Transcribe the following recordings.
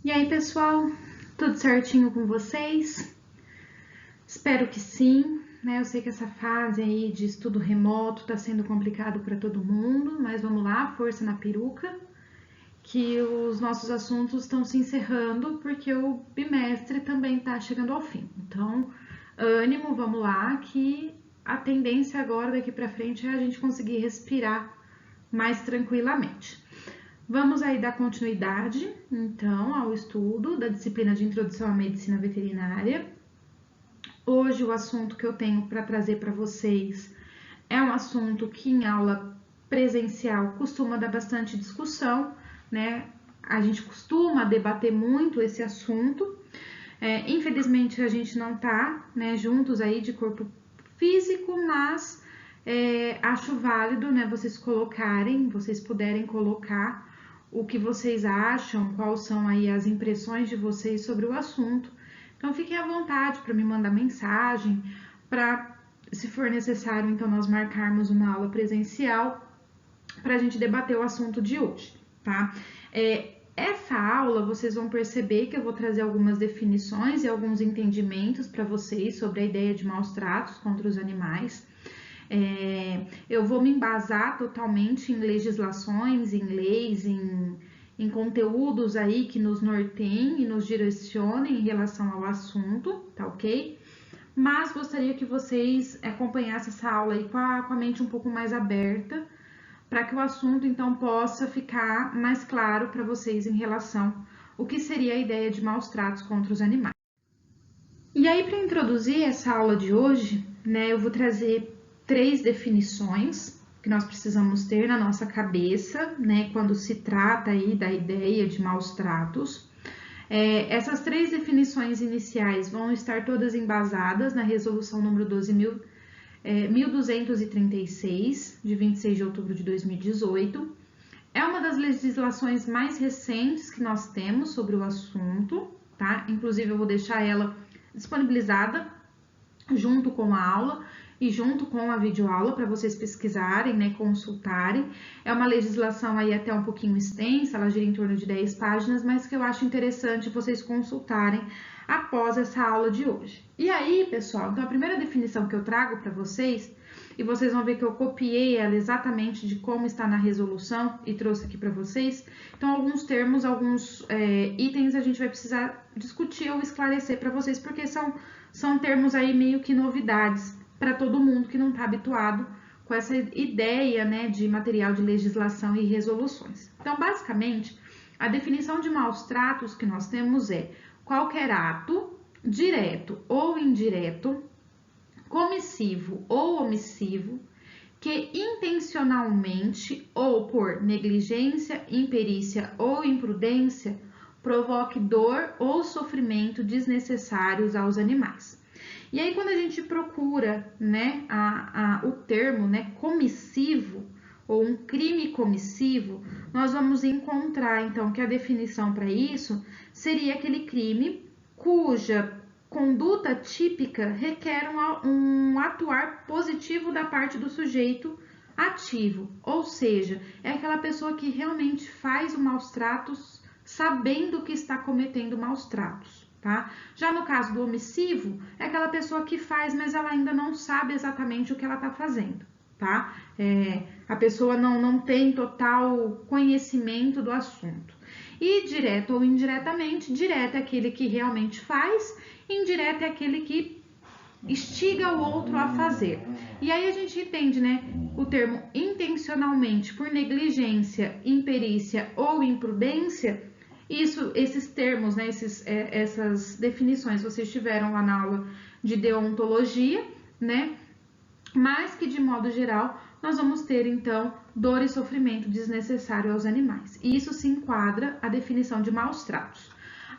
E aí, pessoal, tudo certinho com vocês? Espero que sim, né? Eu sei que essa fase aí de estudo remoto tá sendo complicado para todo mundo, mas vamos lá, força na peruca, que os nossos assuntos estão se encerrando porque o bimestre também tá chegando ao fim. Então, ânimo, vamos lá, que a tendência agora daqui para frente é a gente conseguir respirar mais tranquilamente. Vamos aí dar continuidade, então, ao estudo da disciplina de Introdução à Medicina Veterinária. Hoje o assunto que eu tenho para trazer para vocês é um assunto que em aula presencial costuma dar bastante discussão, né? A gente costuma debater muito esse assunto. Infelizmente a gente não tá, né, juntos aí de corpo físico, mas acho válido, né, vocês puderem colocar o que vocês acham, quais são aí as impressões de vocês sobre o assunto. Então fiquem à vontade para me mandar mensagem, para, se for necessário, então nós marcarmos uma aula presencial para a gente debater o assunto de hoje, tá? Essa aula vocês vão perceber que eu vou trazer algumas definições e alguns entendimentos para vocês sobre a ideia de maus tratos contra os animais. Eu vou me embasar totalmente em legislações, em leis, em conteúdos aí que nos norteiem e nos direcionem em relação ao assunto, tá ok? Mas gostaria que vocês acompanhassem essa aula aí com a mente um pouco mais aberta, para que o assunto então possa ficar mais claro para vocês em relação ao que seria a ideia de maus tratos contra os animais. E aí, para introduzir essa aula de hoje, né, eu vou trazer 3 definições que nós precisamos ter na nossa cabeça, né, quando se trata aí da ideia de maus tratos. Essas 3 definições iniciais vão estar todas embasadas na resolução número 12.236, de 26 de outubro de 2018. É uma das legislações mais recentes que nós temos sobre o assunto, tá? Inclusive, eu vou deixar ela disponibilizada junto com a aula e junto com a videoaula para vocês pesquisarem, né, consultarem. É uma legislação aí até um pouquinho extensa, ela gira em torno de 10 páginas, mas que eu acho interessante vocês consultarem após essa aula de hoje. E aí, pessoal, então a primeira definição que eu trago para vocês, e vocês vão ver que eu copiei ela exatamente de como está na resolução e trouxe aqui para vocês. Então, alguns termos, alguns itens a gente vai precisar discutir ou esclarecer para vocês, porque são termos aí meio que novidades para todo mundo que não está habituado com essa ideia, né, de material de legislação e resoluções. Então, basicamente, a definição de maus tratos que nós temos é qualquer ato, direto ou indireto, comissivo ou omissivo, que intencionalmente ou por negligência, imperícia ou imprudência provoque dor ou sofrimento desnecessários aos animais. E aí, quando a gente procura, né, o termo, né, comissivo ou um crime comissivo, nós vamos encontrar, então, que a definição para isso seria aquele crime cuja conduta típica requer um atuar positivo da parte do sujeito ativo, ou seja, é aquela pessoa que realmente faz os maus tratos sabendo que está cometendo maus tratos, tá? Já no caso do omissivo, é aquela pessoa que faz, mas ela ainda não sabe exatamente o que ela está fazendo, tá? A pessoa não tem total conhecimento do assunto. E direto ou indiretamente, direto é aquele que realmente faz, indireto é aquele que instiga o outro a fazer. E aí a gente entende, né, o termo intencionalmente por negligência, imperícia ou imprudência. Esses termos, né, essas definições vocês tiveram lá na aula de deontologia, né? Mas que de modo geral nós vamos ter então dor e sofrimento desnecessário aos animais. E isso se enquadra à definição de maus tratos.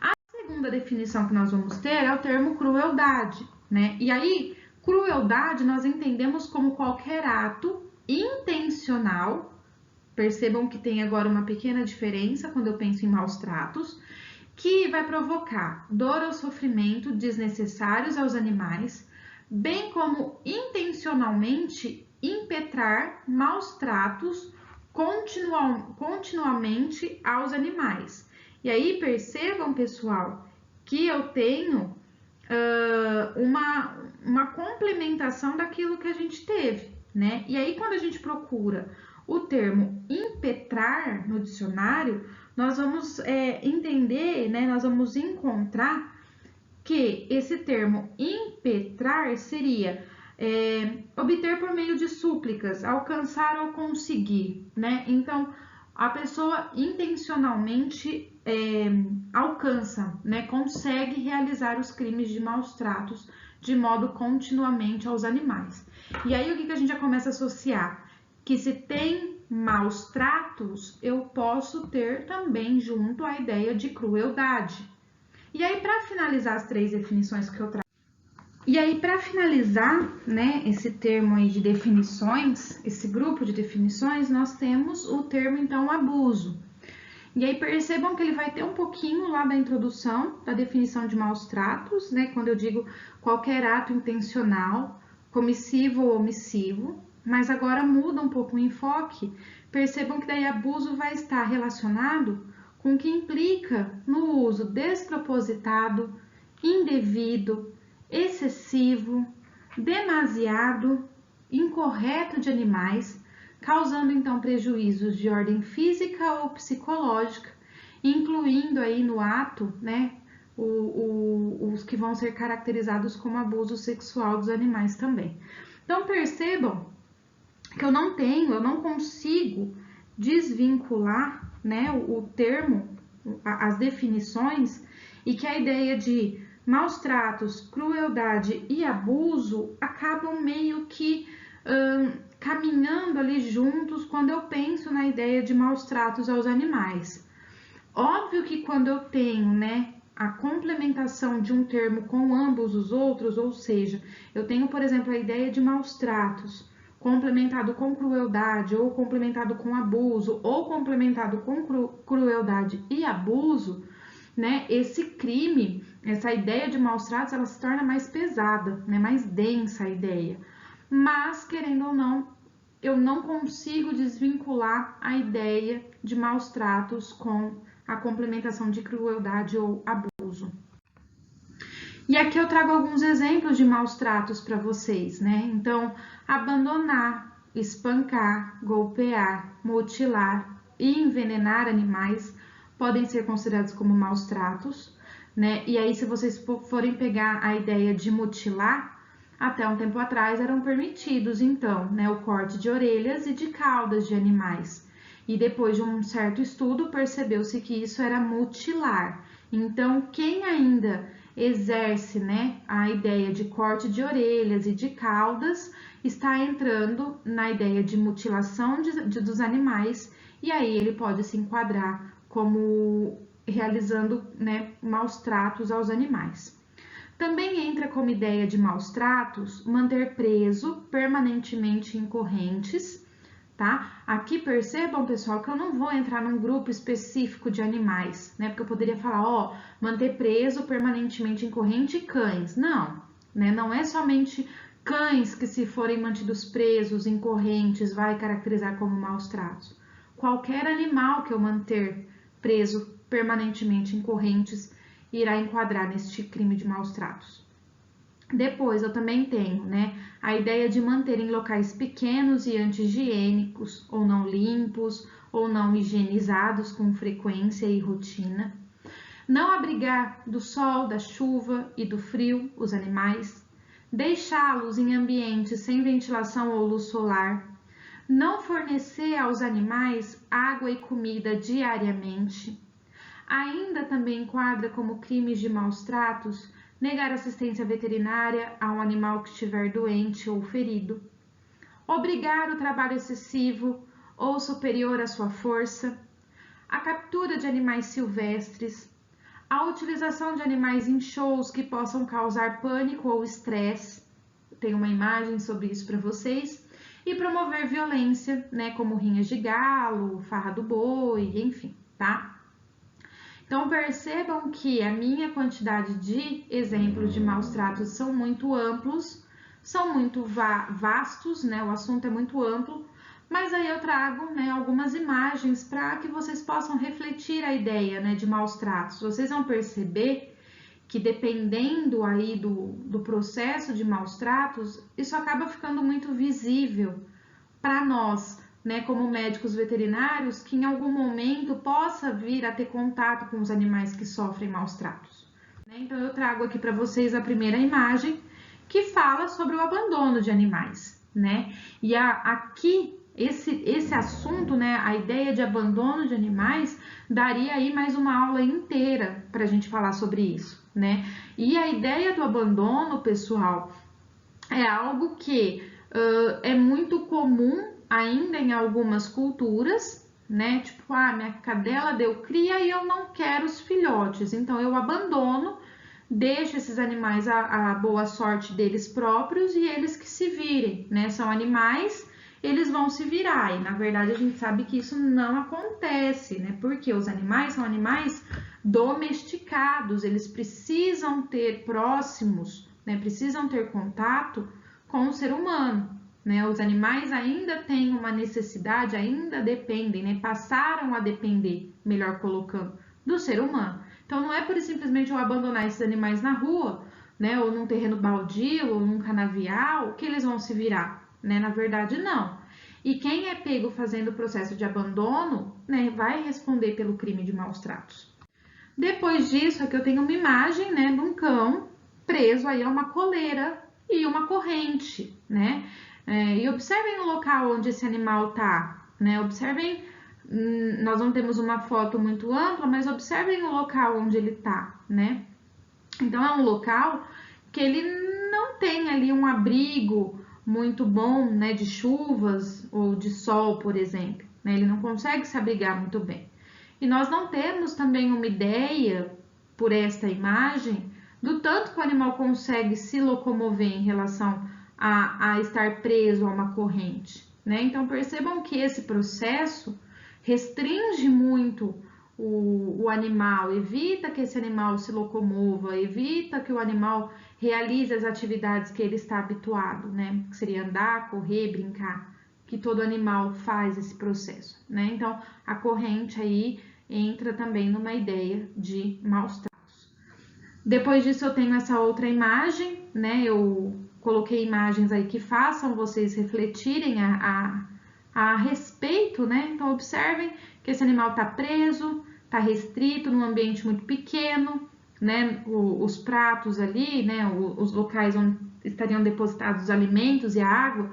A segunda definição que nós vamos ter é o termo crueldade, né? E aí, crueldade nós entendemos como qualquer ato intencional. Percebam que tem agora uma pequena diferença quando eu penso em maus tratos, que vai provocar dor ou sofrimento desnecessários aos animais, bem como intencionalmente impetrar maus tratos continuamente aos animais. E aí percebam, pessoal, que eu tenho uma complementação daquilo que a gente teve, né? E aí, quando a gente procura o termo impetrar no dicionário, nós vamos entender, né? Nós vamos encontrar que esse termo impetrar seria obter por meio de súplicas, alcançar ou conseguir, né? Então, a pessoa intencionalmente alcança, né? Consegue realizar os crimes de maus tratos de modo continuamente aos animais. E aí, o que a gente já começa a associar? Que se tem maus tratos, eu posso ter também junto a ideia de crueldade. E aí, para finalizar as 3 definições que eu trago. E aí, para finalizar, né, esse termo aí de definições, esse grupo de definições, nós temos o termo, então, abuso. E aí, percebam que ele vai ter um pouquinho lá da introdução, da definição de maus tratos, né, quando eu digo qualquer ato intencional, comissivo ou omissivo, mas agora muda um pouco o enfoque. Percebam que daí abuso vai estar relacionado com o que implica no uso despropositado, indevido, excessivo, demasiado, incorreto de animais, causando então prejuízos de ordem física ou psicológica, incluindo aí no ato, né, os que vão ser caracterizados como abuso sexual dos animais também. Então percebam que eu não consigo desvincular, né, o termo, as definições, e que a ideia de maus tratos, crueldade e abuso acabam meio que caminhando ali juntos quando eu penso na ideia de maus tratos aos animais. Óbvio que quando eu tenho, né, a complementação de um termo com ambos os outros, ou seja, eu tenho, por exemplo, a ideia de maus tratos complementado com crueldade, ou complementado com abuso, ou complementado com crueldade e abuso, né, esse crime, essa ideia de maus tratos, ela se torna mais pesada, né, mais densa a ideia. Mas, querendo ou não, eu não consigo desvincular a ideia de maus tratos com a complementação de crueldade ou abuso. E aqui eu trago alguns exemplos de maus tratos para vocês, né? Então, abandonar, espancar, golpear, mutilar e envenenar animais podem ser considerados como maus tratos, né? E aí, se vocês forem pegar a ideia de mutilar, até um tempo atrás eram permitidos, então, né, o corte de orelhas e de caudas de animais. E depois de um certo estudo, percebeu-se que isso era mutilar. Então, quem ainda exerce, né, a ideia de corte de orelhas e de caudas está entrando na ideia de mutilação dos animais, e aí ele pode se enquadrar como realizando, né, maus tratos aos animais. Também entra como ideia de maus tratos manter preso permanentemente em correntes, tá? Aqui percebam, pessoal, que eu não vou entrar num grupo específico de animais, né? Porque eu poderia falar, ó, manter preso permanentemente em corrente cães. Não, né? Não é somente cães que, se forem mantidos presos em correntes, vai caracterizar como maus tratos. Qualquer animal que eu manter preso permanentemente em correntes irá enquadrar neste crime de maus tratos. Depois, eu também tenho, né, a ideia de manter em locais pequenos e anti-higiênicos, ou não limpos, ou não higienizados com frequência e rotina. Não abrigar do sol, da chuva e do frio os animais. Deixá-los em ambientes sem ventilação ou luz solar. Não fornecer aos animais água e comida diariamente. Ainda também enquadra como crimes de maus tratos negar assistência veterinária a um animal que estiver doente ou ferido, obrigar o trabalho excessivo ou superior à sua força, a captura de animais silvestres, a utilização de animais em shows que possam causar pânico ou estresse, tem uma imagem sobre isso para vocês, e promover violência, né, como rinhas de galo, farra do boi, enfim, tá? Então, percebam que a minha quantidade de exemplos de maus tratos são muito amplos, são muito vastos, né? O assunto é muito amplo, Mas aí eu trago, né, algumas imagens para que vocês possam refletir a ideia, né, de maus tratos. Vocês vão perceber que dependendo aí do processo de maus tratos, isso acaba ficando muito visível para nós, né, como médicos veterinários, que em algum momento possa vir a ter contato com os animais que sofrem maus tratos. Então eu trago aqui para vocês a primeira imagem que fala sobre o abandono de animais, né? E aqui esse assunto, né, a ideia de abandono de animais, daria aí mais uma aula inteira para a gente falar sobre isso, né? E a ideia do abandono, pessoal, é algo que é muito comum ainda em algumas culturas, né? Tipo, minha cadela deu cria e eu não quero os filhotes, então eu abandono, deixo esses animais a boa sorte deles próprios e eles que se virem, né? São animais, eles vão se virar. E na verdade a gente sabe que isso não acontece, né? Porque os animais são animais domesticados, eles precisam ter próximos, né? Precisam ter contato com o ser humano, né? Os animais ainda têm uma necessidade, ainda dependem, né? Passaram a depender, melhor colocando, do ser humano. Então não é por simplesmente eu abandonar esses animais na rua, né, ou num terreno baldio, ou num canavial, que eles vão se virar, né? Na verdade, não. E quem é pego fazendo o processo de abandono, né, vai responder pelo crime de maus tratos. Depois disso, aqui eu tenho uma imagem, né, de um cão preso aí a uma coleira e uma corrente, né? E observem o local onde esse animal tá, né? Observem. Nós não temos uma foto muito ampla, mas observem o local onde ele tá, né? Então é um local que ele não tem ali um abrigo muito bom, né, de chuvas ou de sol, por exemplo, né? Ele não consegue se abrigar muito bem. E nós não temos também uma ideia, por esta imagem, do tanto que o animal consegue se locomover em relação a estar preso a uma corrente, né? Então percebam que esse processo restringe muito o animal, evita que esse animal se locomova, evita que o animal realize as atividades que ele está habituado, né? Que seria andar, correr, brincar, que todo animal faz esse processo, né? Então a corrente aí entra também numa ideia de maus tratos. Depois disso eu tenho essa outra imagem, né? Eu coloquei imagens aí que façam vocês refletirem a respeito, né? Então observem que esse animal está preso, está restrito num ambiente muito pequeno, né? Os pratos ali, né? Os locais onde estariam depositados os alimentos e a água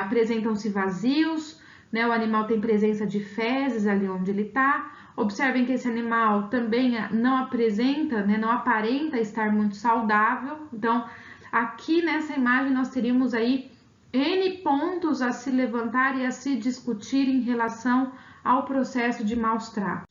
apresentam-se vazios, né? O animal tem presença de fezes ali onde ele está. Observem que esse animal também não apresenta, né? Não aparenta estar muito saudável. Então, aqui nessa imagem nós teríamos aí N pontos a se levantar e a se discutir em relação ao processo de maus tratos.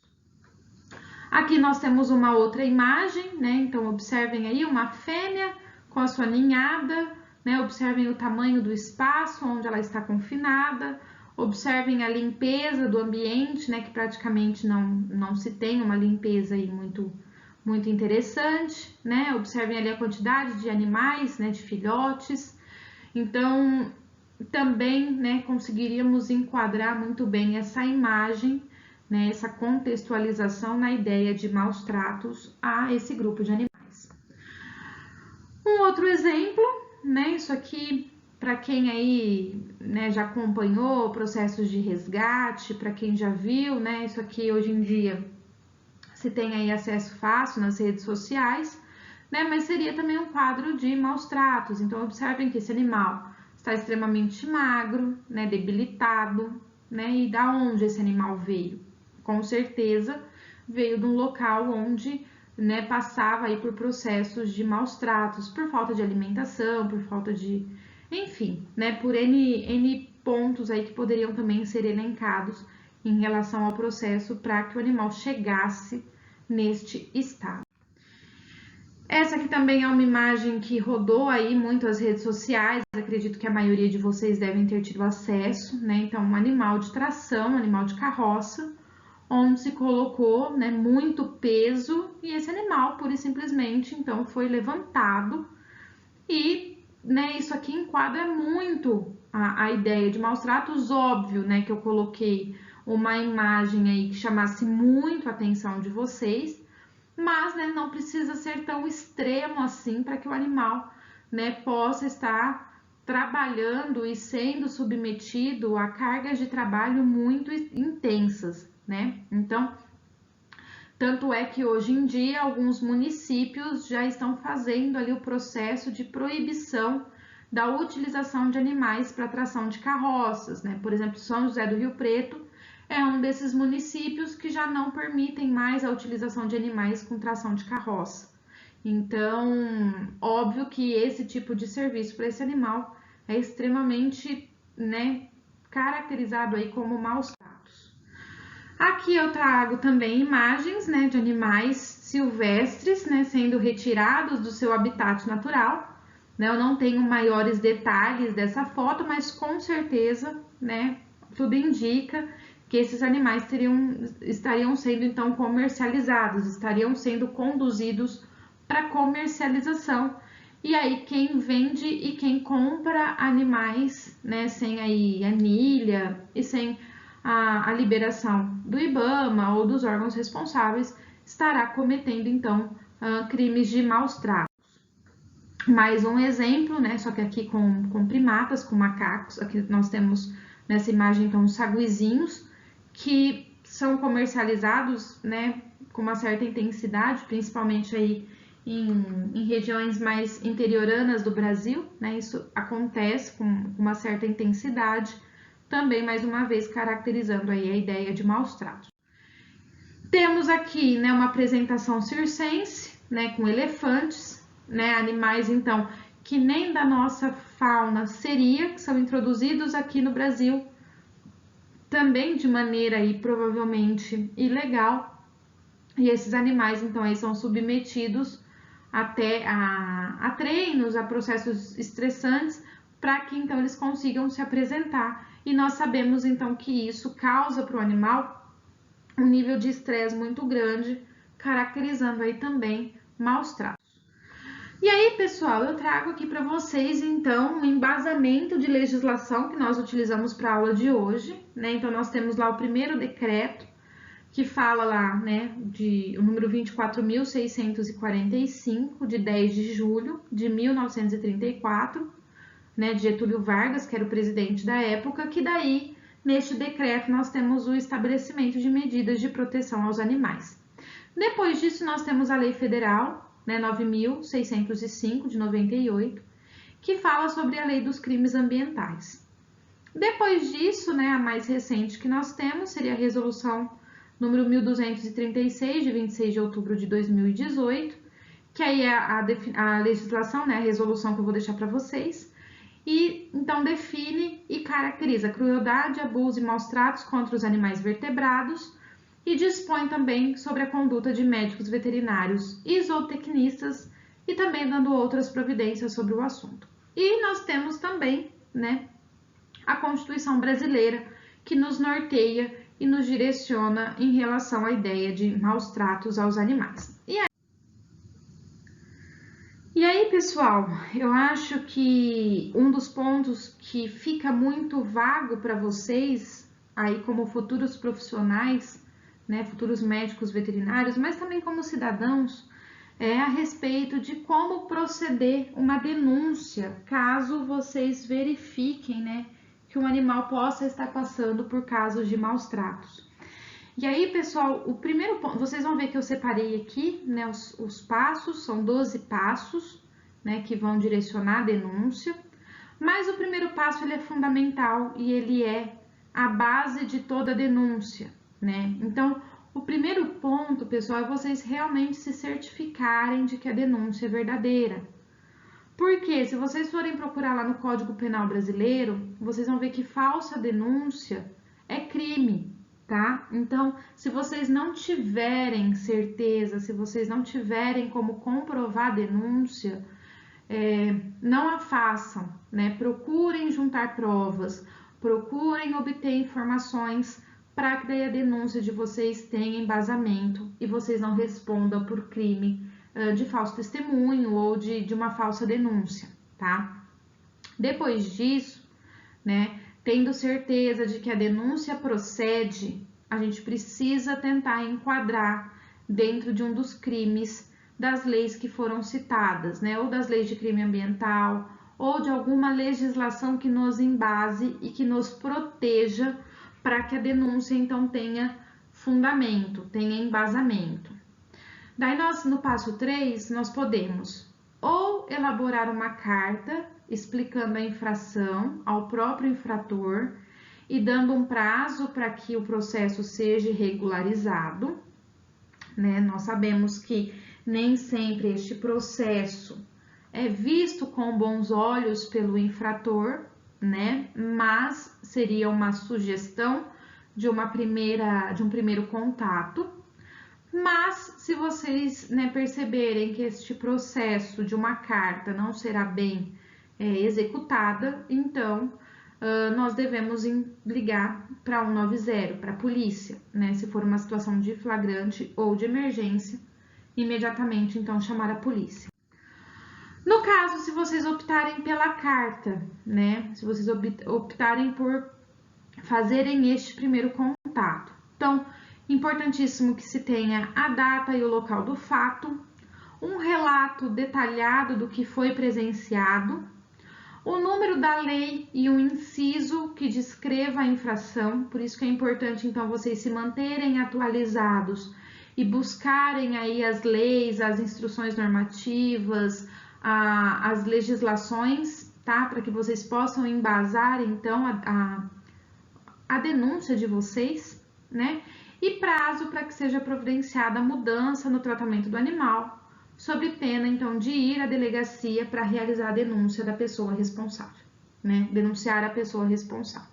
Aqui nós temos uma outra imagem, né? Então observem aí uma fêmea com a sua ninhada, né? Observem o tamanho do espaço onde ela está confinada, observem a limpeza do ambiente, né? Que praticamente não se tem uma limpeza aí muito interessante, né? Observem ali a quantidade de animais, né? De filhotes. Então, também, né, conseguiríamos enquadrar muito bem essa imagem, né, essa contextualização na ideia de maus tratos a esse grupo de animais. Um outro exemplo, né, isso aqui, para quem aí, né, já acompanhou processos de resgate, para quem já viu, né, isso aqui hoje em dia se tem aí acesso fácil nas redes sociais, né, mas seria também um quadro de maus tratos. Então, observem que esse animal está extremamente magro, né, debilitado, né, e da onde esse animal veio? Com certeza veio de um local onde, né, passava aí por processos de maus tratos, por falta de alimentação, por falta de, enfim, né, por N pontos aí que poderiam também ser elencados em relação ao processo para que o animal chegasse neste estado. Essa aqui também é uma imagem que rodou aí muito as redes sociais, acredito que a maioria de vocês devem ter tido acesso, né? Então, um animal de tração, um animal de carroça, onde se colocou, né, muito peso e esse animal, pura e simplesmente, então, foi levantado e, né, isso aqui enquadra muito a ideia de maus tratos, óbvio, né, que eu coloquei uma imagem aí que chamasse muito a atenção de vocês, mas, né, não precisa ser tão extremo assim para que o animal, né, possa estar trabalhando e sendo submetido a cargas de trabalho muito intensas, né? Então, tanto é que hoje em dia alguns municípios já estão fazendo ali o processo de proibição da utilização de animais para tração de carroças, né? Por exemplo, São José do Rio Preto é um desses municípios que já não permitem mais a utilização de animais com tração de carroça. Então, óbvio que esse tipo de serviço para esse animal é extremamente, né, caracterizado aí como maus tratos. Aqui eu trago também imagens, né, de animais silvestres, né, sendo retirados do seu habitat natural. Né, eu não tenho maiores detalhes dessa foto, mas com certeza, né, tudo indica que esses animais estariam sendo então comercializados, estariam sendo conduzidos para comercialização. E aí quem vende e quem compra animais, né, sem aí anilha e sem a liberação do IBAMA ou dos órgãos responsáveis, estará cometendo então crimes de maus tratos. Mais um exemplo, né, só que aqui com primatas, com macacos. Aqui nós temos nessa imagem então os saguizinhos, que são comercializados, né, com uma certa intensidade, principalmente aí em regiões mais interioranas do Brasil, né, isso acontece com uma certa intensidade, também mais uma vez caracterizando aí a ideia de maus tratos. Temos aqui, né, uma apresentação circense, né, com elefantes, né, animais então que nem da nossa fauna seria, que são introduzidos aqui no Brasil também de maneira aí provavelmente ilegal, e esses animais então aí são submetidos até a treinos, a processos estressantes, para que então eles consigam se apresentar. E nós sabemos então que isso causa para o animal um nível de estresse muito grande, caracterizando aí também maus tratos. E aí, pessoal, eu trago aqui para vocês, então, um embasamento de legislação que nós utilizamos para a aula de hoje, né? Então, nós temos lá o primeiro decreto, que fala lá, né, o número 24.645, de 10 de julho de 1934, né, de Getúlio Vargas, que era o presidente da época, que daí, neste decreto, nós temos o estabelecimento de medidas de proteção aos animais. Depois disso, nós temos a Lei Federal, né, 9.605, de 98, que fala sobre a Lei dos Crimes Ambientais. Depois disso, né, a mais recente que nós temos seria a Resolução número 1236, de 26 de outubro de 2018, que aí é a legislação, né, a resolução que eu vou deixar para vocês, e então define e caracteriza crueldade, abuso e maus tratos contra os animais vertebrados, e dispõe também sobre a conduta de médicos veterinários e zootecnistas, e também dando outras providências sobre o assunto. E nós temos também, né, a Constituição brasileira, que nos norteia e nos direciona em relação à ideia de maus tratos aos animais. E aí, pessoal, eu acho que um dos pontos que fica muito vago para vocês, aí como futuros profissionais, né, futuros médicos veterinários, mas também como cidadãos, é a respeito de como proceder uma denúncia, caso vocês verifiquem, né, que um animal possa estar passando por casos de maus tratos. E aí, pessoal, o primeiro ponto, vocês vão ver que eu separei aqui, né, os passos, são 12 passos, né, que vão direcionar a denúncia, mas o primeiro passo ele é fundamental e ele é a base de toda a denúncia, né? Então, o primeiro ponto, pessoal, é vocês realmente se certificarem de que a denúncia é verdadeira. Porque se vocês forem procurar lá no Código Penal brasileiro, vocês vão ver que falsa denúncia é crime, tá? Então, se vocês não tiverem certeza, se vocês não tiverem como comprovar a denúncia, não a façam, né? Procurem juntar provas, procurem obter informações para que daí a denúncia de vocês tenha embasamento e vocês não respondam por crime de falso testemunho ou de uma falsa denúncia, tá? Depois disso, né? Tendo certeza de que a denúncia procede, a gente precisa tentar enquadrar dentro de um dos crimes das leis que foram citadas, né? Ou das leis de crime ambiental, ou de alguma legislação que nos embase e que nos proteja para que a denúncia então tenha fundamento, tenha embasamento. Daí no passo 3, nós podemos ou elaborar uma carta explicando a infração ao próprio infrator e dando um prazo para que o processo seja regularizado, né? Nós sabemos que nem sempre este processo é visto com bons olhos pelo infrator, né? Mas seria uma sugestão de um primeiro contato. Mas se vocês, né, perceberem que este processo de uma carta não será bem executada, então nós devemos ligar para 190, para a polícia, né? Se for uma situação de flagrante ou de emergência, imediatamente então chamar a polícia. No caso, se vocês optarem pela carta, né? Se vocês optarem por fazerem este primeiro contato, então, importantíssimo que se tenha a data e o local do fato, um relato detalhado do que foi presenciado, o número da lei e um inciso que descreva a infração. Por isso que é importante, então, vocês se manterem atualizados e buscarem aí as leis, as instruções normativas, as legislações, tá? Para que vocês possam embasar, então, a denúncia de vocês, né? E prazo para que seja providenciada a mudança no tratamento do animal, sob pena, então, de ir à delegacia para realizar a denúncia da pessoa responsável, né? Denunciar a pessoa responsável.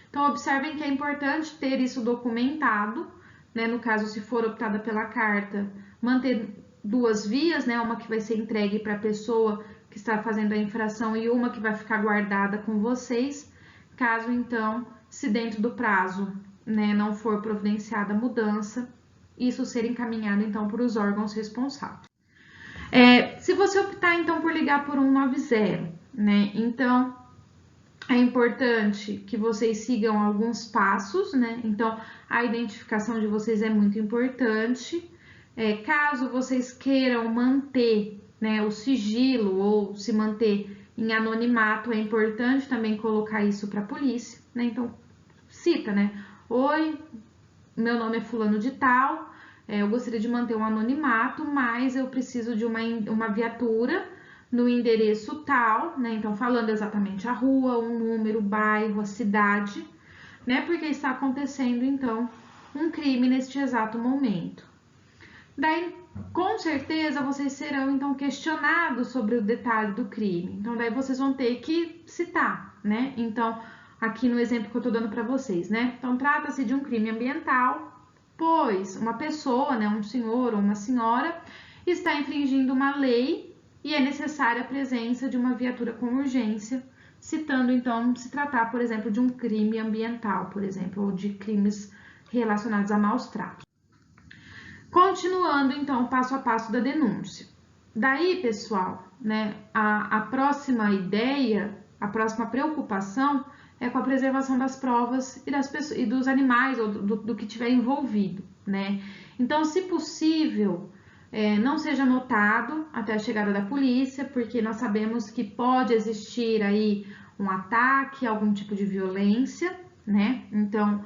Então, observem que é importante ter isso documentado, né? No caso, se for optada pela carta, manter 2 vias, né? Uma que vai ser entregue para a pessoa que está fazendo a infração e uma que vai ficar guardada com vocês, caso, então, se dentro do prazo, né, não for providenciada a mudança, isso ser encaminhado, então, para os órgãos responsáveis. Se você optar, então, por ligar por 190, né, então, é importante que vocês sigam alguns passos, né, então, a identificação de vocês é muito importante. Caso vocês queiram manter, né, o sigilo ou se manter em anonimato, é importante também colocar isso para a polícia, né, então, cita, né, oi, meu nome é fulano de tal, eu gostaria de manter um anonimato, mas eu preciso de uma viatura no endereço tal, né? Então, falando exatamente a rua, um número, o bairro, a cidade, né? Porque está acontecendo, então, um crime neste exato momento. Daí, com certeza, vocês serão, então, questionados sobre o detalhe do crime. Então, daí vocês vão ter que citar, né? Então, aqui no exemplo que eu tô dando para vocês, né? Então, trata-se de um crime ambiental, pois uma pessoa, né, um senhor ou uma senhora, está infringindo uma lei e é necessária a presença de uma viatura com urgência, citando, então, se tratar, por exemplo, de um crime ambiental, por exemplo, ou de crimes relacionados a maus tratos. Continuando, então, passo a passo da denúncia. Daí, pessoal, né, a próxima ideia, a próxima preocupação é com a preservação das provas e dos animais ou do que tiver envolvido, né? Então, se possível, não seja notado até a chegada da polícia, porque nós sabemos que pode existir aí um ataque, algum tipo de violência, né? Então,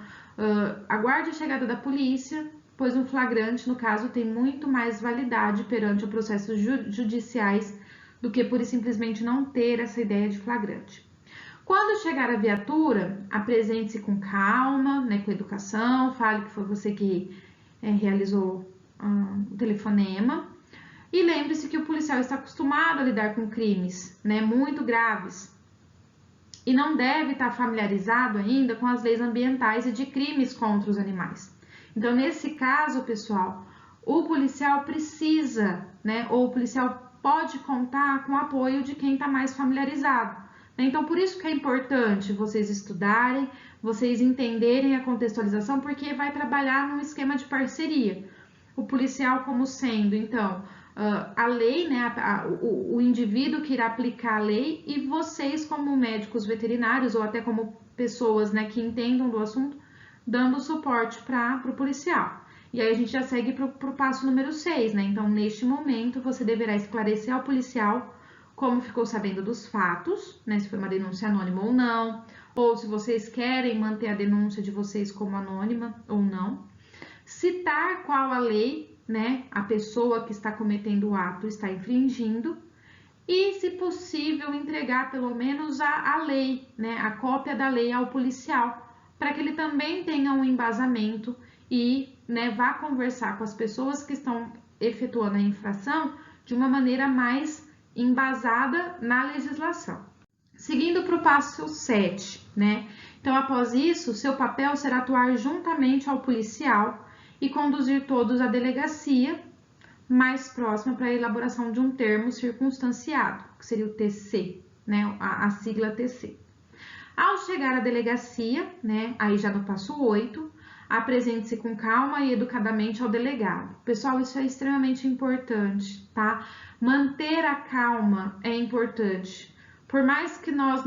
aguarde a chegada da polícia, pois um flagrante, no caso, tem muito mais validade perante os processos judiciais do que pura e simplesmente não ter essa ideia de flagrante. Quando chegar a viatura, apresente-se com calma, né, com educação, fale que foi você que realizou o telefonema e lembre-se que o policial está acostumado a lidar com crimes, né, muito graves e não deve estar familiarizado ainda com as leis ambientais e de crimes contra os animais. Então, nesse caso, pessoal, o policial precisa, né, ou o policial pode contar com o apoio de quem está mais familiarizado. Então, por isso que é importante vocês estudarem, vocês entenderem a contextualização, porque vai trabalhar num esquema de parceria. O policial como sendo, então, a lei, né, o indivíduo que irá aplicar a lei, e vocês, como médicos veterinários ou até como pessoas, né, que entendam do assunto, dando suporte para o policial. E aí a gente já segue para o passo número 6, né? Então, neste momento, você deverá esclarecer ao policial como ficou sabendo dos fatos, né? Se foi uma denúncia anônima ou não, ou se vocês querem manter a denúncia de vocês como anônima ou não. Citar qual a lei, né, a pessoa que está cometendo o ato está infringindo, e, se possível, entregar pelo menos a lei, né, a cópia da lei ao policial, para que ele também tenha um embasamento e, né, vá conversar com as pessoas que estão efetuando a infração de uma maneira mais embasada na legislação. Seguindo para o passo 7, né? Então, após isso, seu papel será atuar juntamente ao policial e conduzir todos à delegacia mais próxima para a elaboração de um termo circunstanciado, que seria o TC, né? A sigla TC. Ao chegar à delegacia, né? Aí já no passo 8, apresente-se com calma e educadamente ao delegado. Pessoal, isso é extremamente importante, tá? Manter a calma é importante. Por mais que nós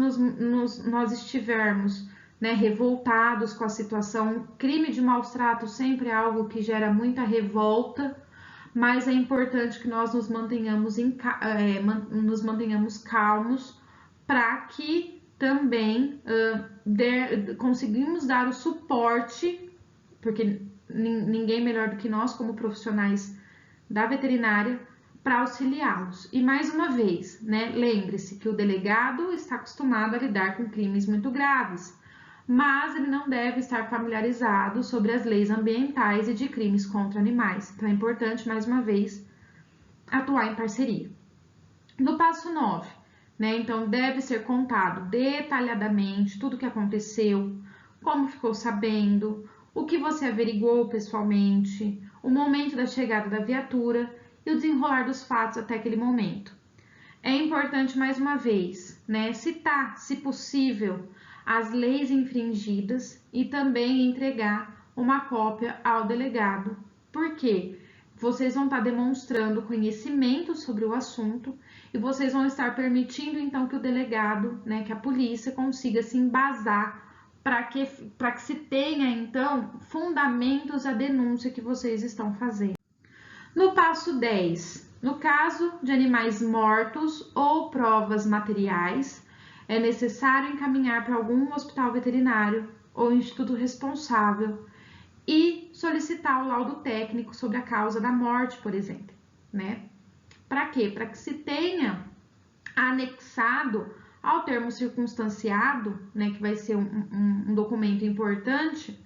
estivermos, né, revoltados com a situação, crime de maus tratos sempre é algo que gera muita revolta, mas é importante que nós nos mantenhamos calmos para que também conseguimos dar o suporte, porque ninguém melhor do que nós, como profissionais da veterinária, para auxiliá-los. E mais uma vez, né, lembre-se que o delegado está acostumado a lidar com crimes muito graves, mas ele não deve estar familiarizado sobre as leis ambientais e de crimes contra animais. Então é importante, mais uma vez, atuar em parceria. No passo 9, né, então deve ser contado detalhadamente tudo o que aconteceu, como ficou sabendo, o que você averiguou pessoalmente, o momento da chegada da viatura e o desenrolar dos fatos até aquele momento. É importante, mais uma vez, né, citar, se possível, as leis infringidas e também entregar uma cópia ao delegado, porque vocês vão estar demonstrando conhecimento sobre o assunto e vocês vão estar permitindo, então, que o delegado, né, que a polícia consiga se embasar para que se tenha, então, fundamentos à denúncia que vocês estão fazendo. No passo 10, no caso de animais mortos ou provas materiais, é necessário encaminhar para algum hospital veterinário ou instituto responsável e solicitar o laudo técnico sobre a causa da morte, por exemplo, né? Para quê? Para que se tenha anexado ao termo circunstanciado, né, que vai ser um documento importante,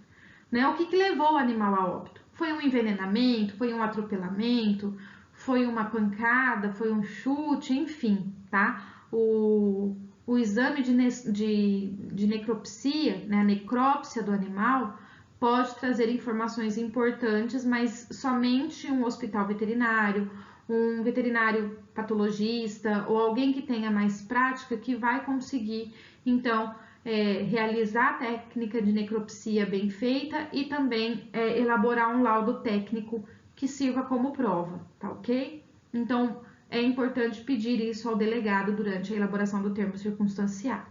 né, o que levou o animal a óbito. Foi um envenenamento, foi um atropelamento, foi uma pancada, foi um chute, enfim, tá? O exame de necropsia, né, a necrópsia do animal, pode trazer informações importantes, mas somente um hospital veterinário, um veterinário patologista ou alguém que tenha mais prática que vai conseguir, então, realizar a técnica de necropsia bem feita e também elaborar um laudo técnico que sirva como prova, tá ok? Então, é importante pedir isso ao delegado durante a elaboração do termo circunstanciado.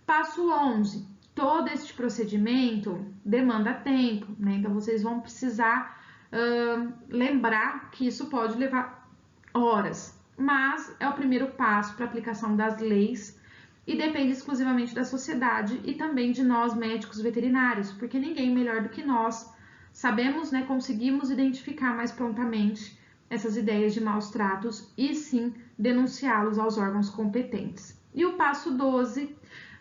Passo 11. Todo este procedimento demanda tempo, né? Então, vocês vão precisar lembrar que isso pode levar horas, mas é o primeiro passo para a aplicação das leis e depende exclusivamente da sociedade e também de nós, médicos veterinários, porque ninguém melhor do que nós sabemos, né, conseguimos identificar mais prontamente essas ideias de maus tratos e sim denunciá-los aos órgãos competentes. E o passo 12,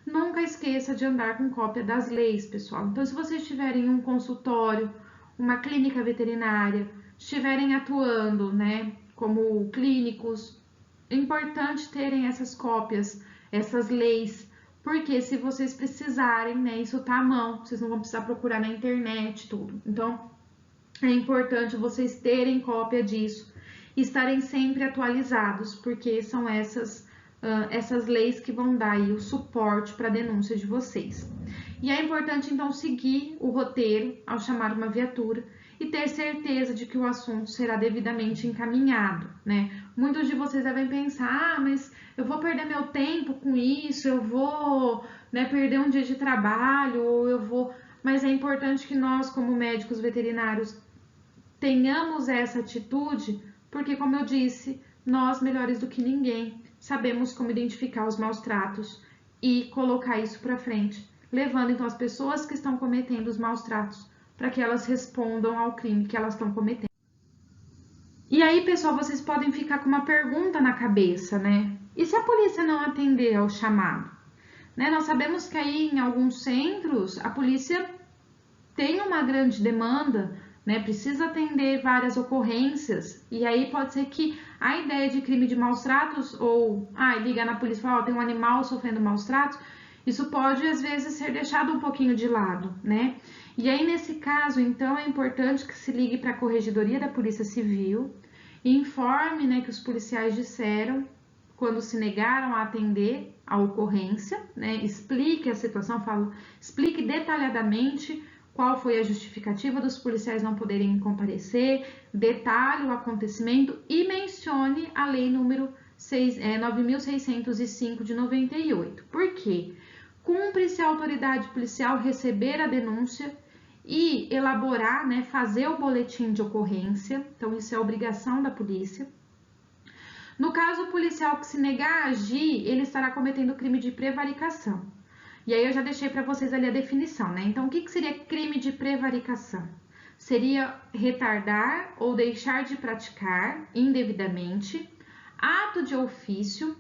nunca esqueça de andar com cópia das leis, pessoal. Então, se vocês tiverem um consultório, uma clínica veterinária, estiverem atuando, né, como clínicos, é importante terem essas cópias, essas leis, porque se vocês precisarem, né, isso tá à mão, vocês não vão precisar procurar na internet, tudo. Então, é importante vocês terem cópia disso e estarem sempre atualizados, porque são essas leis que vão dar aí o suporte para a denúncia de vocês. E é importante, então, seguir o roteiro ao chamar uma viatura e ter certeza de que o assunto será devidamente encaminhado, né? Muitos de vocês devem pensar, mas eu vou perder meu tempo com isso, eu vou, né, perder um dia de trabalho, ou eu vou... Mas é importante que nós, como médicos veterinários, tenhamos essa atitude, porque, como eu disse, nós, melhores do que ninguém, sabemos como identificar os maus tratos e colocar isso para frente, levando então as pessoas que estão cometendo os maus tratos para que elas respondam ao crime que elas estão cometendo. E aí, pessoal, vocês podem ficar com uma pergunta na cabeça, né? E se a polícia não atender ao chamado? Né? Nós sabemos que aí em alguns centros a polícia tem uma grande demanda, né? Precisa atender várias ocorrências, e aí pode ser que a ideia de crime de maus tratos, ou ligar na polícia e falar, tem um animal sofrendo maus tratos, isso pode às vezes ser deixado um pouquinho de lado, né? E aí nesse caso, então, é importante que se ligue para a Corregedoria da Polícia Civil e informe, né, que os policiais disseram quando se negaram a atender a ocorrência, né? Explique a situação, explique detalhadamente qual foi a justificativa dos policiais não poderem comparecer, detalhe o acontecimento e mencione a lei número 9.605 de 98. Por quê? Cumpre-se a autoridade policial receber a denúncia e elaborar, né, fazer o boletim de ocorrência, então isso é obrigação da polícia. No caso, o policial que se negar a agir, ele estará cometendo crime de prevaricação. E aí eu já deixei para vocês ali a definição, né? Então, o que seria crime de prevaricação? Seria retardar ou deixar de praticar indevidamente ato de ofício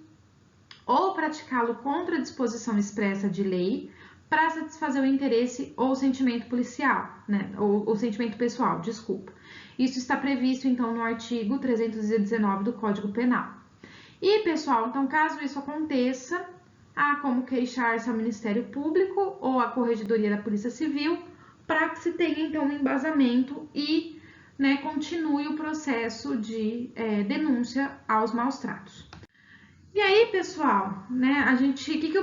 ou praticá-lo contra a disposição expressa de lei para satisfazer o interesse ou sentimento policial, né? Ou sentimento pessoal, desculpa. Isso está previsto, então, no artigo 319 do Código Penal. E, pessoal, então, caso isso aconteça, há como queixar-se ao Ministério Público ou à Corregedoria da Polícia Civil para que se tenha, então, um embasamento e, né, continue o processo de denúncia aos maus tratos. E aí, pessoal, né,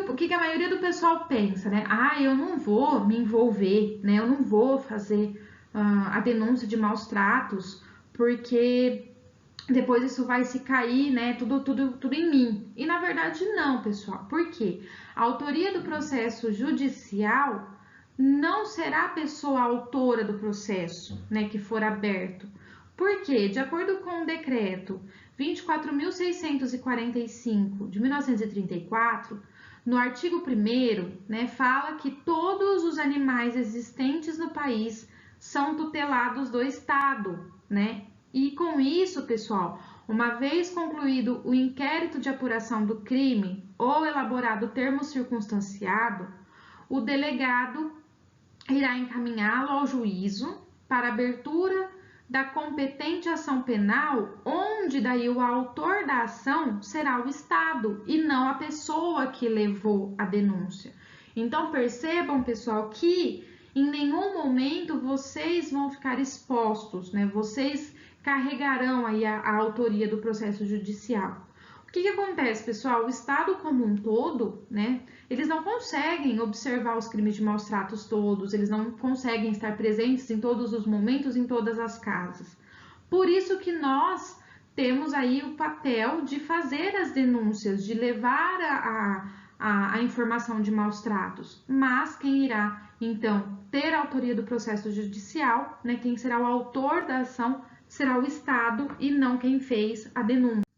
o que a maioria do pessoal pensa, né? Eu não vou me envolver, né? Eu não vou fazer a denúncia de maus tratos, porque depois isso vai se cair, né? Tudo em mim. E na verdade não, pessoal. Por quê? A autoria do processo judicial não será a pessoa autora do processo, né, que for aberto. Por quê? De acordo com o decreto 24.645 de 1934, no artigo 1º, né, fala que todos os animais existentes no país são tutelados do Estado, né? E com isso, pessoal, uma vez concluído o inquérito de apuração do crime ou elaborado o termo circunstanciado, o delegado irá encaminhá-lo ao juízo para abertura da competente ação penal, onde daí o autor da ação será o Estado e não a pessoa que levou a denúncia. Então percebam, pessoal, que em nenhum momento vocês vão ficar expostos, né? Vocês carregarão aí a autoria do processo judicial. O que acontece, pessoal? O Estado como um todo, né? Eles não conseguem observar os crimes de maus tratos todos, eles não conseguem estar presentes em todos os momentos, em todas as casas. Por isso que nós temos aí o papel de fazer as denúncias, de levar a informação de maus tratos. Mas quem irá, então, ter a autoria do processo judicial, né? Quem será o autor da ação será o Estado e não quem fez a denúncia.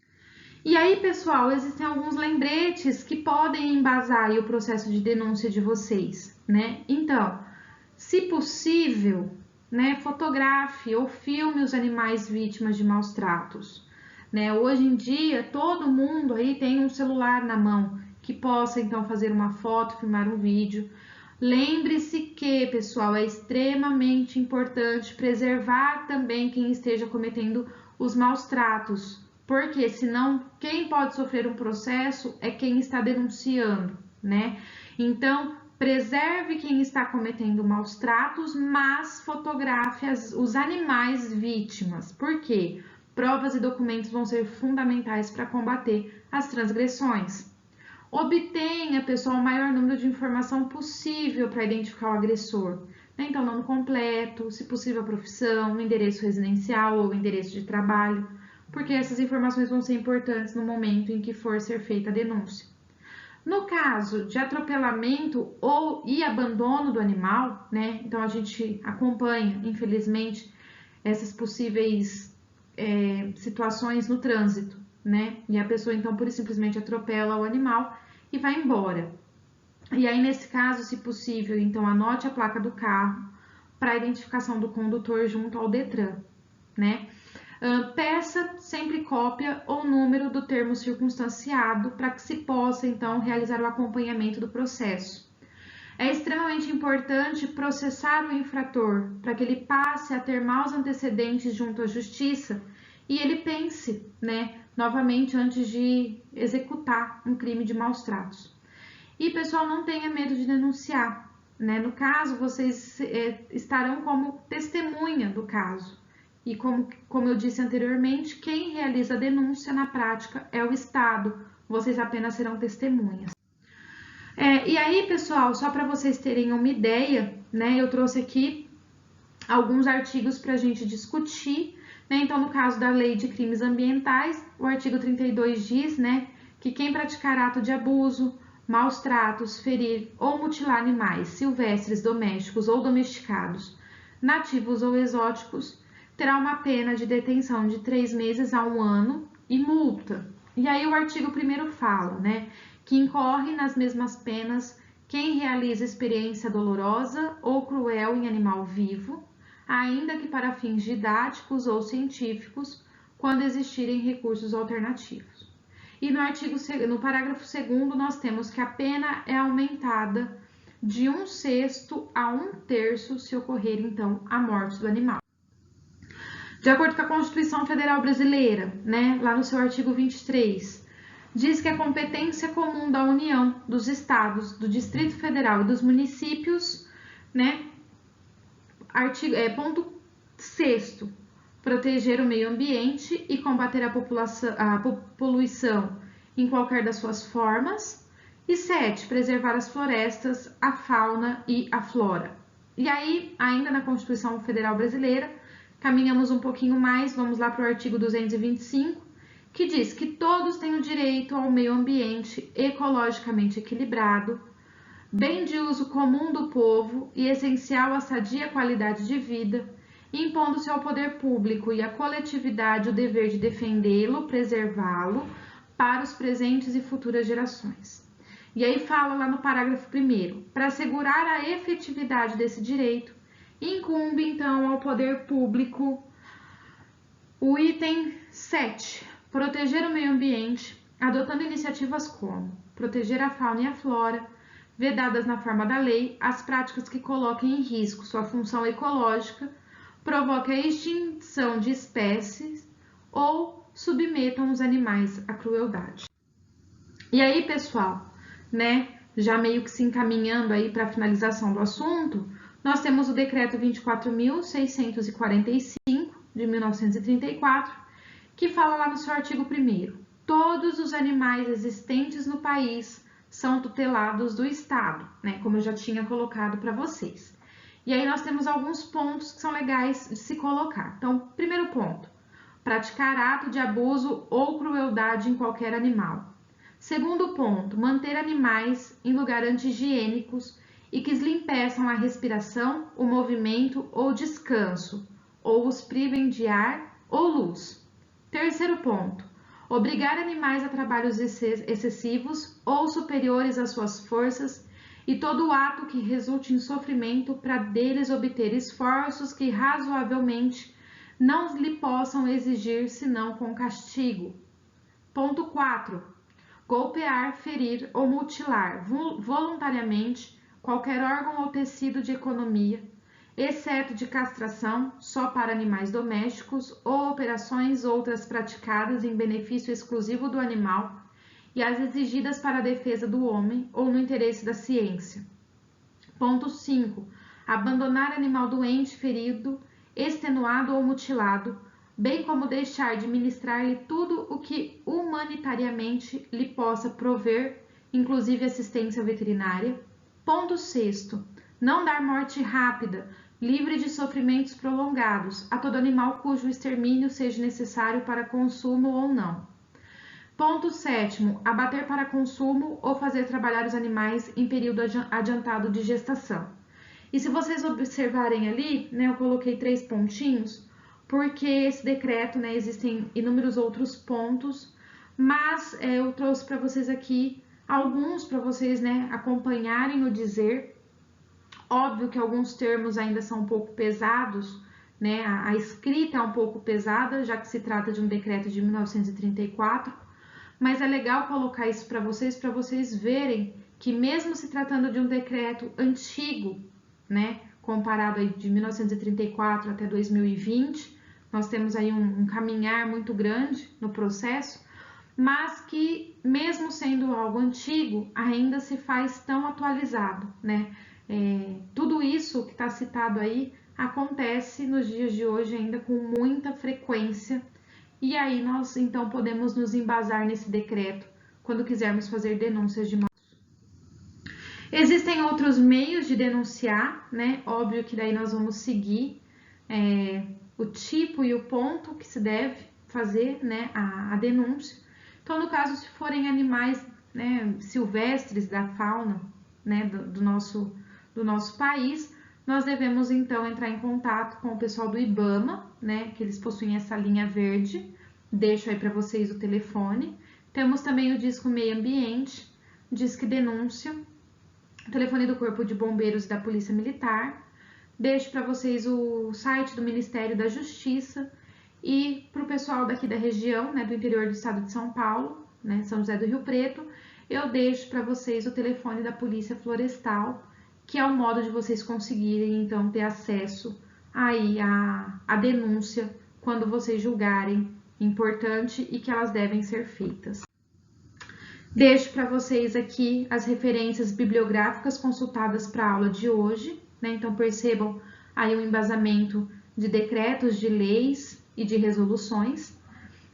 E aí, pessoal, existem alguns lembretes que podem embasar aí o processo de denúncia de vocês, né? Então, se possível, né, fotografe ou filme os animais vítimas de maus tratos, né? Hoje em dia, todo mundo aí tem um celular na mão que possa, então, fazer uma foto, filmar um vídeo. Lembre-se que, pessoal, é extremamente importante preservar também quem esteja cometendo os maus tratos, porque senão quem pode sofrer um processo é quem está denunciando, né? Então, preserve quem está cometendo maus tratos, mas fotografe os animais vítimas. Por quê? Provas e documentos vão ser fundamentais para combater as transgressões. Obtenha, pessoal, o maior número de informação possível para identificar o agressor. né? Então, nome completo, se possível a profissão, endereço residencial ou endereço de trabalho, porque essas informações vão ser importantes no momento em que for ser feita a denúncia. No caso de atropelamento e abandono do animal, né? Então a gente acompanha, infelizmente, essas possíveis situações no trânsito, né? E a pessoa então pura e simplesmente atropela o animal e vai embora. E aí nesse caso, se possível, então anote a placa do carro para identificação do condutor junto ao Detran, né? Peça sempre cópia ou número do termo circunstanciado para que se possa, então, realizar o acompanhamento do processo. É extremamente importante processar o infrator para que ele passe a ter maus antecedentes junto à justiça e ele pense, né, novamente antes de executar um crime de maus tratos. E, pessoal, não tenha medo de denunciar, né? No caso, vocês estarão como testemunha do caso. E como eu disse anteriormente, quem realiza a denúncia na prática é o Estado, vocês apenas serão testemunhas. E aí, pessoal, só para vocês terem uma ideia, né, eu trouxe aqui alguns artigos para a gente discutir, né? Então, no caso da Lei de Crimes Ambientais, o artigo 32 diz, né, que quem praticar ato de abuso, maus tratos, ferir ou mutilar animais silvestres, domésticos ou domesticados, nativos ou exóticos, terá uma pena de detenção de 3 meses a 1 ano e multa. E aí o artigo 1º fala, né, que incorre nas mesmas penas quem realiza experiência dolorosa ou cruel em animal vivo, ainda que para fins didáticos ou científicos, quando existirem recursos alternativos. E no parágrafo 2º nós temos que a pena é aumentada de 1/6 a 1/3 se ocorrer, então, a morte do animal. De acordo com a Constituição Federal Brasileira, né, lá no seu artigo 23, diz que a competência comum da União, dos Estados, do Distrito Federal e dos municípios, né, ponto 6º, proteger o meio ambiente e combater a poluição em qualquer das suas formas. E 7, preservar as florestas, a fauna e a flora. E aí, ainda na Constituição Federal Brasileira, caminhamos um pouquinho mais, vamos lá para o artigo 225, que diz que todos têm o direito ao meio ambiente ecologicamente equilibrado, bem de uso comum do povo e essencial à sadia qualidade de vida, impondo-se ao poder público e à coletividade o dever de defendê-lo, preservá-lo para os presentes e futuras gerações. E aí fala lá no parágrafo 1º, para assegurar a efetividade desse direito, incumbe então ao poder público o item 7, proteger o meio ambiente, adotando iniciativas como proteger a fauna e a flora, vedadas na forma da lei as práticas que coloquem em risco sua função ecológica, provoquem a extinção de espécies ou submetam os animais à crueldade. E aí, pessoal, né, já meio que se encaminhando aí para a finalização do assunto, nós temos o decreto 24.645 de 1934, que fala lá no seu artigo 1º, todos os animais existentes no país são tutelados do Estado, né, como eu já tinha colocado para vocês. E aí nós temos alguns pontos que são legais de se colocar. Então, primeiro ponto, praticar ato de abuso ou crueldade em qualquer animal. Segundo ponto, manter animais em lugares anti-higiênicos e que lhe impeçam a respiração, o movimento ou descanso, ou os privem de ar ou luz. Terceiro ponto, obrigar animais a trabalhos excessivos ou superiores às suas forças e todo ato que resulte em sofrimento para deles obter esforços que razoavelmente não lhe possam exigir senão com castigo. Ponto 4. Golpear, ferir ou mutilar voluntariamente qualquer órgão ou tecido de economia, exceto de castração, só para animais domésticos ou operações outras praticadas em benefício exclusivo do animal e as exigidas para a defesa do homem ou no interesse da ciência. Ponto 5. Abandonar animal doente, ferido, extenuado ou mutilado, bem como deixar de ministrar-lhe tudo o que humanitariamente lhe possa prover, inclusive assistência veterinária. Ponto 6. não dar morte rápida, livre de sofrimentos prolongados, a todo animal cujo extermínio seja necessário para consumo ou não. Ponto 7º, abater para consumo ou fazer trabalhar os animais em período adiantado de gestação. E se vocês observarem ali, né, eu coloquei 3 pontinhos, porque esse decreto, né, existem inúmeros outros pontos, mas eu trouxe para vocês aqui alguns para vocês, né, acompanharem o dizer. Óbvio que alguns termos ainda são um pouco pesados, né, a escrita é um pouco pesada, já que se trata de um decreto de 1934, mas é legal colocar isso para vocês verem que mesmo se tratando de um decreto antigo, né, comparado aí de 1934 até 2020, nós temos aí um caminhar muito grande no processo, mas que mesmo sendo algo antigo, ainda se faz tão atualizado, né? Tudo isso que está citado aí acontece nos dias de hoje ainda com muita frequência, e aí nós então podemos nos embasar nesse decreto quando quisermos fazer denúncias de maus. Existem outros meios de denunciar, né? Óbvio que daí nós vamos seguir o tipo e o ponto que se deve fazer, né, a denúncia. Então, no caso, se forem animais, né, silvestres da fauna, né, do nosso país, nós devemos então entrar em contato com o pessoal do IBAMA, né, que eles possuem essa linha verde. Deixo aí para vocês o telefone. Temos também o Disco Meio Ambiente, Disque Denúncia, o telefone do Corpo de Bombeiros e da Polícia Militar. Deixo para vocês o site do Ministério da Justiça, e para o pessoal daqui da região, né, do interior do estado de São Paulo, né, São José do Rio Preto, eu deixo para vocês o telefone da Polícia Florestal, que é o modo de vocês conseguirem então ter acesso aí à denúncia quando vocês julgarem importante e que elas devem ser feitas. Deixo para vocês aqui as referências bibliográficas consultadas para a aula de hoje, né? Então percebam aí o embasamento de decretos, de leis e de resoluções.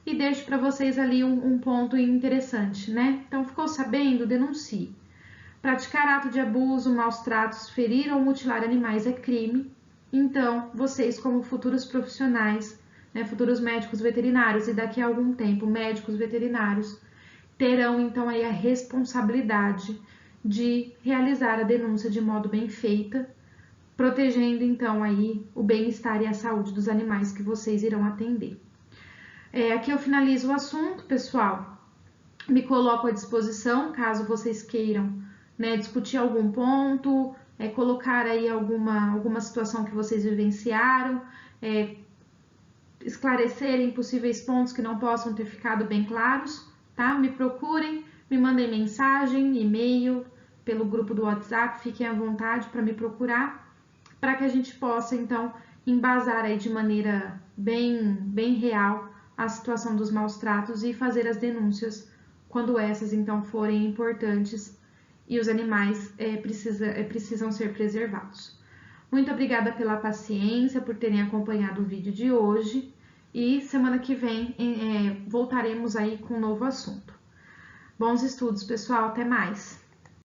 E deixo para vocês ali um ponto interessante, né? Então ficou sabendo? Denuncie. Praticar ato de abuso, maus tratos, ferir ou mutilar animais é crime. Então, vocês como futuros profissionais, né, futuros médicos veterinários e daqui a algum tempo médicos veterinários, terão então aí a responsabilidade de realizar a denúncia de modo bem feita, protegendo então aí o bem-estar e a saúde dos animais que vocês irão atender. Aqui eu finalizo o assunto, pessoal. Me coloco à disposição caso vocês queiram, né, discutir algum ponto, colocar aí alguma situação que vocês vivenciaram, esclarecerem possíveis pontos que não possam ter ficado bem claros, tá? Me procurem, me mandem mensagem, e-mail, pelo grupo do WhatsApp, fiquem à vontade para me procurar, para que a gente possa então embasar aí de maneira bem real a situação dos maus tratos e fazer as denúncias quando essas então forem importantes e os animais precisam ser preservados. Muito obrigada pela paciência, por terem acompanhado o vídeo de hoje, e semana que vem voltaremos aí com um novo assunto. Bons estudos, pessoal, até mais!